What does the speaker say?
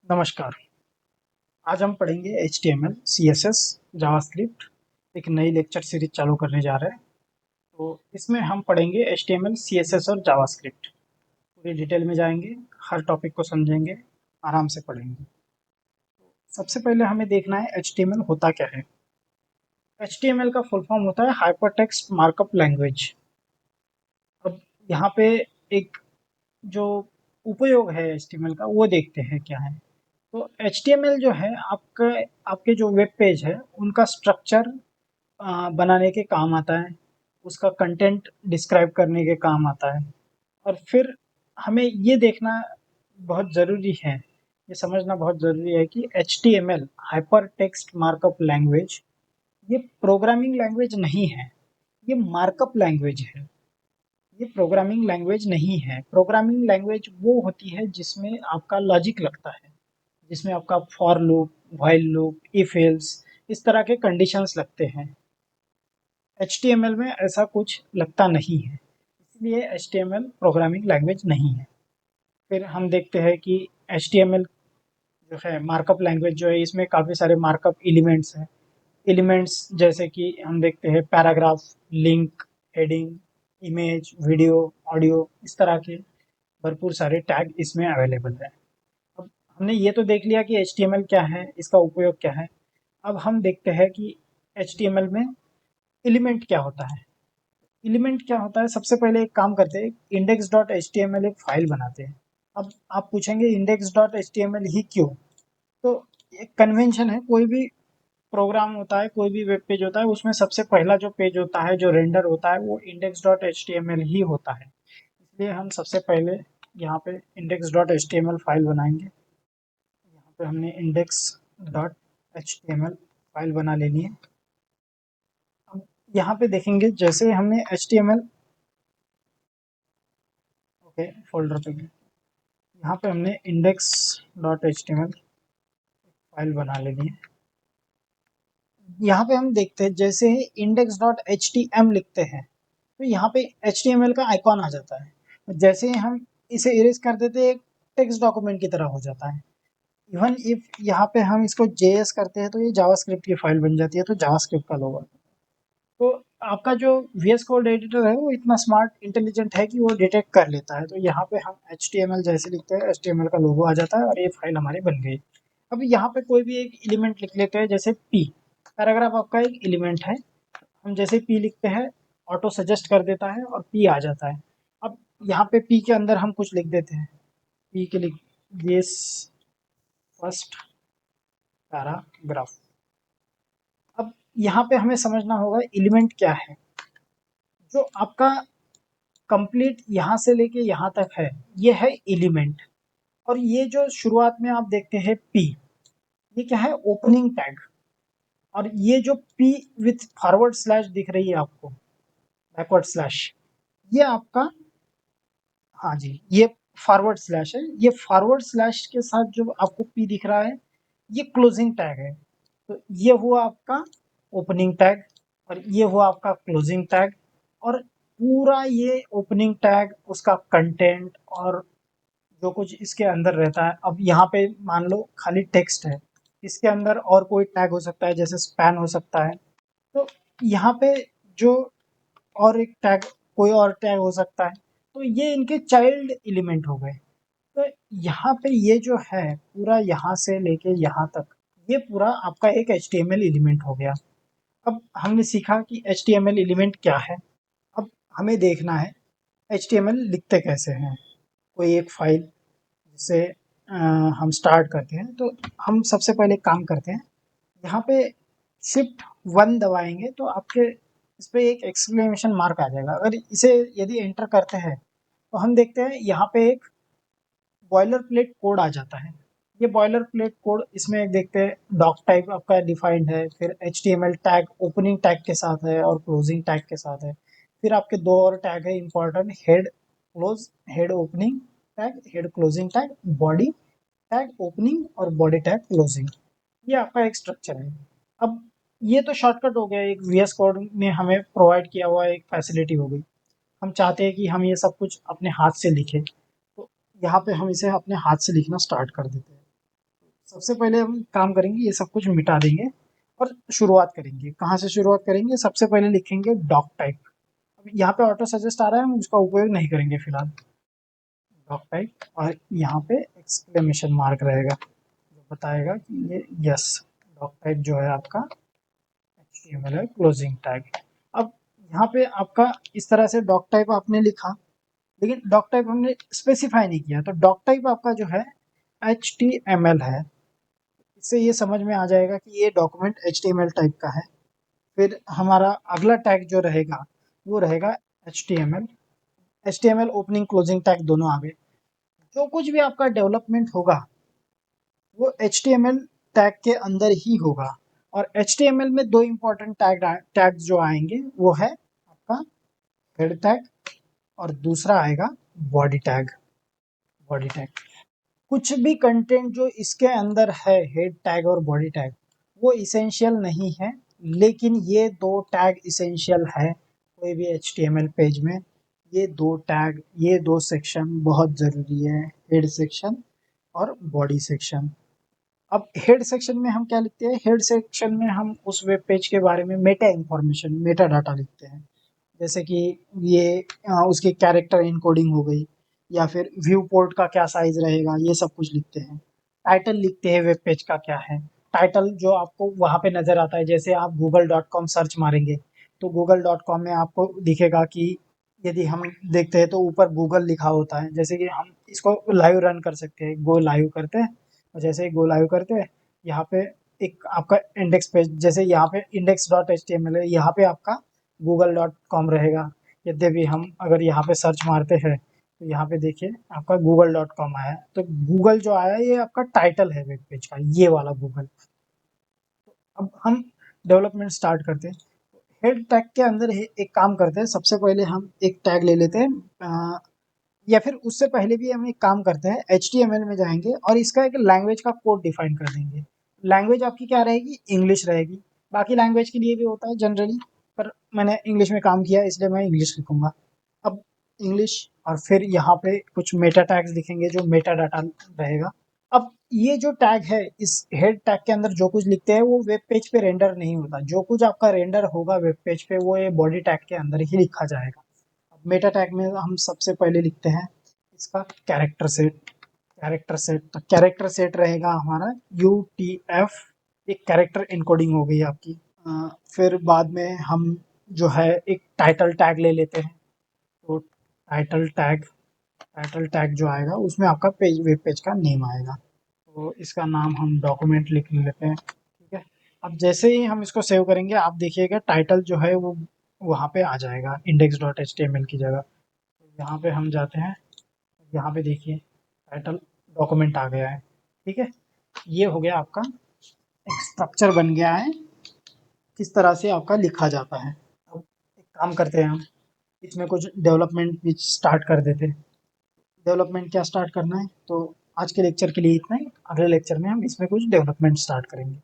नमस्कार। आज हम पढ़ेंगे HTML, CSS, जावास्क्रिप्ट। एक नई लेक्चर सीरीज चालू करने जा रहे हैं। तो इसमें हम पढ़ेंगे HTML, CSS और जावास्क्रिप्ट। पूरी डिटेल में जाएंगे, हर टॉपिक को समझेंगे, आराम से पढ़ेंगे। सबसे पहले हमें देखना है HTML होता क्या है। HTML का फुल फॉर्म होता है हाइपरटेक्स्ट मार्कअप लैंग्वेज। अब यहाँ पे एक जो उपयोग है HTML का वो देखते हैं क्या है। तो HTML जो है आपके आपके जो वेब पेज है उनका स्ट्रक्चर बनाने के काम आता है, उसका कंटेंट डिस्क्राइब करने के काम आता है। और फिर हमें ये देखना बहुत ज़रूरी है, ये समझना बहुत ज़रूरी है कि HTML hyper text markup language ये प्रोग्रामिंग लैंग्वेज नहीं है, ये मार्कअप लैंग्वेज है। ये प्रोग्रामिंग लैंग्वेज नहीं है। प्रोग्रामिंग लैंग्वेज वो होती है जिसमें आपका लॉजिक लगता है, जिसमें आपका for loop, while loop, if else इस तरह के कंडीशंस लगते हैं। HTML में ऐसा कुछ लगता नहीं है, इसलिए HTML प्रोग्रामिंग लैंग्वेज नहीं है। फिर हम देखते हैं कि HTML जो है मार्कअप लैंग्वेज जो है इसमें काफ़ी सारे मार्कअप एलिमेंट्स हैं। एलिमेंट्स जैसे कि हम देखते हैं paragraph, link, heading, image, video, audio, इस तरह के भरपूर सारे टैग इसमें अवेलेबल है। अब हमने ये तो देख लिया कि HTML क्या है, इसका उपयोग क्या है। अब हम देखते हैं कि HTML में एलिमेंट क्या होता है। एलिमेंट क्या होता है, सबसे पहले एक काम करते हैं, index dot H T M L एक फाइल बनाते हैं। अब आप पूछेंगे index dot H T M L ही क्यों। तो एक कन्वेंशन है, कोई भी प्रोग्राम होता है, कोई भी वेब पेज होता है, उसमें सबसे पहला जो पेज होता है, जो रेंडर होता है, वो index dot H T M L ही होता है। इसलिए हम सबसे पहले यहाँ पे index dot H T M L file बनाएंगे। यहाँ पे हमने index dot H T M L file बना लेनी है। अब यहाँ पे देखेंगे जैसे हमने H T M L okay folder पे गए, यहाँ पे हमने index dot H T M L file बना लेनी है। यहाँ पे हम देखते हैं जैसे ही index dot H T M लिखते हैं तो यहाँ पे एच टी एम एल का आइकॉन आ जाता है। जैसे ही हम इसे इरेज कर देते हैं, एक टेक्स्ट डॉक्यूमेंट की तरह हो जाता है। इवन इफ यहाँ पे हम इसको JS करते हैं तो ये जावास्क्रिप्ट की फाइल बन जाती है, तो जावास्क्रिप्ट का लोगो। तो आपका जो VS कोड एडिटर है वो इतना स्मार्ट इंटेलिजेंट है कि वो डिटेक्ट कर लेता है। तो यहाँ पे हम HTML जैसे लिखते हैं, HTML का लोगो आ जाता है और ये फाइल हमारी बन गई। अब यहाँ पे कोई भी एक एलिमेंट लिख लेते हैं, जैसे P। पैराग्राफ आपका एक एलिमेंट है, हम जैसे P लिखते हैं ऑटो सजेस्ट कर देता है और P आ जाता है। अब यहाँ पे P के अंदर हम कुछ लिख देते हैं, P के लिख दिस फर्स्ट पैराग्राफ। अब यहाँ पे हमें समझना होगा एलिमेंट क्या है। जो आपका कंप्लीट यहाँ से लेके यहाँ तक है, ये है एलिमेंट। और ये जो शुरुआत में आप देखते हैं P, ये क्या है, ओपनिंग टैग। और ये जो P विथ फॉरवर्ड स्लैश दिख रही है आपको, बैकवर्ड स्लैश, ये आपका, हाँ जी, ये फॉरवर्ड स्लैश है। ये फॉरवर्ड स्लैश के साथ जो आपको P दिख रहा है, ये क्लोजिंग टैग है। तो ये हुआ आपका ओपनिंग टैग और ये हुआ आपका क्लोजिंग टैग। और पूरा ये ओपनिंग टैग, उसका कंटेंट और जो कुछ इसके अंदर रहता है। अब यहाँ पे मान लो खाली टेक्स्ट है, इसके अंदर और कोई टैग हो सकता है, जैसे स्पैन हो सकता है। तो यहाँ पे जो और एक टैग, कोई और टैग हो सकता है। तो ये इनके चाइल्ड एलिमेंट हो गए। तो यहाँ पे ये जो है पूरा, यहाँ से लेके यहाँ तक, ये पूरा आपका एक HTML एलिमेंट हो गया। अब हमने सीखा कि HTML एलिमेंट क्या है। अब हमें देखना है HTML लिखते कैसे हैं। कोई एक फाइल जिसे हम स्टार्ट करते हैं, तो हम सबसे पहले काम करते हैं, यहाँ पे Shift 1 दबाएंगे तो आपके इस पे एक एक्सक्लेमेशन मार्क आ जाएगा। अगर इसे यदि एंटर करते हैं तो हम देखते हैं यहाँ पे एक बॉयलर प्लेट कोड आ जाता है। ये बॉयलर प्लेट कोड, इसमें एक देखते हैं डॉक टाइप आपका डिफाइंड है, फिर HTML टैग ओपनिंग टैग के साथ है और क्लोजिंग टैग के साथ है। फिर आपके दो और टैग है important, head close, head opening tag, head closing tag, body tag opening और बॉडी टैग क्लोजिंग। ये आपका एक स्ट्रक्चर है। अब ये तो शॉर्टकट हो गया, एक VS कोड में हमें प्रोवाइड किया हुआ एक फैसिलिटी हो गई। हम चाहते हैं कि हम ये सब कुछ अपने हाथ से लिखें, तो यहाँ पे हम इसे अपने हाथ से लिखना स्टार्ट कर देते हैं। सबसे पहले हम काम करेंगे, ये सब कुछ मिटा देंगे और शुरुआत करेंगे। कहाँ से शुरुआत करेंगे? सबसे पहले लिखेंगे डॉक टाइप। अब यहाँ पे ऑटो सजेस्ट आ रहा है, हम उसका उपयोग नहीं करेंगे फिलहाल। डॉक टाइप और यहाँ पे एक्सक्लेमेशन मार्क रहेगा जो बताएगा कि ये यस, डॉक टाइप जो है आपका HTML है, क्लोजिंग टैग। अब यहाँ पे आपका इस तरह से डॉक टाइप आपने लिखा, लेकिन डॉक टाइप हमने स्पेसिफाई नहीं किया, तो डॉक टाइप आपका जो है HTML है। इससे ये समझ में आ जाएगा कि ये डॉक्यूमेंट HTML टाइप का है। फिर हमारा अगला टैग जो रहेगा वो रहेगा HTML। HTML opening closing tag दोनों आ गए। जो कुछ भी आपका डेवलपमेंट होगा वो HTML टैग के अंदर ही होगा। और HTML में दो इंपॉर्टेंट टैग्स जो आएंगे वो है आपका हेड टैग और दूसरा आएगा बॉडी टैग। बॉडी टैग कुछ भी कंटेंट जो इसके अंदर है, हेड टैग और बॉडी टैग, वो इसेंशियल नहीं है, लेकिन ये दो टैग इसेंशियल है कोई भी HTML पेज में। ये दो टैग, ये दो सेक्शन बहुत ज़रूरी है, हेड सेक्शन और बॉडी सेक्शन। अब हेड सेक्शन में हम क्या लिखते हैं? हेड सेक्शन में हम उस वेब पेज के बारे में मेटा इंफॉर्मेशन, मेटा डाटा लिखते हैं। जैसे कि ये उसकी कैरेक्टर इनकोडिंग हो गई, या फिर व्यू पोर्ट का क्या साइज रहेगा, ये सब कुछ लिखते हैं। टाइटल लिखते हैं वेब पेज का क्या है। टाइटल जो आपको वहाँ पे नज़र आता है, जैसे आप google.com सर्च मारेंगे तो google.com में आपको दिखेगा कि यदि हम देखते हैं तो ऊपर गूगल लिखा होता है। जैसे कि हम इसको लाइव रन कर सकते हैं, गो लाइव करते हैं, और जैसे ही गो लाइव करते हैं यहाँ पे एक आपका इंडेक्स पेज, जैसे यहाँ पे index.html है, यहाँ पे आपका google.com रहेगा। यद्यपि हम अगर यहाँ पे सर्च मारते हैं तो यहाँ पे देखिए आपका google.com आया है। तो गूगल जो आया है ये आपका टाइटल है वेब पेज का, ये वाला गूगल। अब हम डेवलपमेंट स्टार्ट करते हैं। हेड टैग के अंदर एक काम करते हैं, सबसे पहले हम एक टैग ले लेते हैं, या फिर उससे पहले भी हम एक काम करते हैं, HTML में जाएंगे और इसका एक लैंग्वेज का कोड डिफाइन कर देंगे। लैंग्वेज आपकी क्या रहेगी? इंग्लिश रहेगी। बाकी लैंग्वेज के लिए भी होता है जनरली, पर मैंने इंग्लिश में काम किया इसलिए मैं इंग्लिश लिखूंगा। अब इंग्लिश, और फिर यहाँ पे कुछ मेटा टैग्स दिखेंगे जो मेटा डाटा रहेगा। अब ये जो टैग है, इस हेड टैग के अंदर जो कुछ लिखते हैं वो वेब पेज पे रेंडर नहीं होता। जो कुछ आपका रेंडर होगा वेब पेज पे वो ये बॉडी टैग के अंदर ही लिखा जाएगा। मेटा टैग में हम सबसे पहले लिखते हैं इसका कैरेक्टर सेट। कैरेक्टर सेट रहेगा हमारा UTF, एक कैरेक्टर इनकोडिंग हो गई आपकी। फिर बाद में हम जो है एक टाइटल टैग ले लेते हैं। तो टाइटल टैग जो आएगा उसमें आपका पेज, वेब पेज का नेम आएगा। तो इसका नाम हम डॉक्यूमेंट लिख लेते हैं, ठीक है। अब जैसे ही हम इसको सेव करेंगे आप देखिएगा टाइटल जो है वो वहाँ पे आ जाएगा index.html की जगह। तो यहाँ पे हम जाते हैं, यहाँ पे देखिए टाइटल डॉक्यूमेंट आ गया है, ठीक है। ये हो गया आपका, एक स्ट्रक्चर बन गया है किस तरह से आपका लिखा जाता है। अब एक काम करते हैं हम, इसमें कुछ डेवलपमेंट भी स्टार्ट कर देते हैं। डेवलपमेंट क्या स्टार्ट करना है? तो आज के लेक्चर के लिए इतना ही। अगले लेक्चर में हम इसमें कुछ डेवलपमेंट स्टार्ट करेंगे।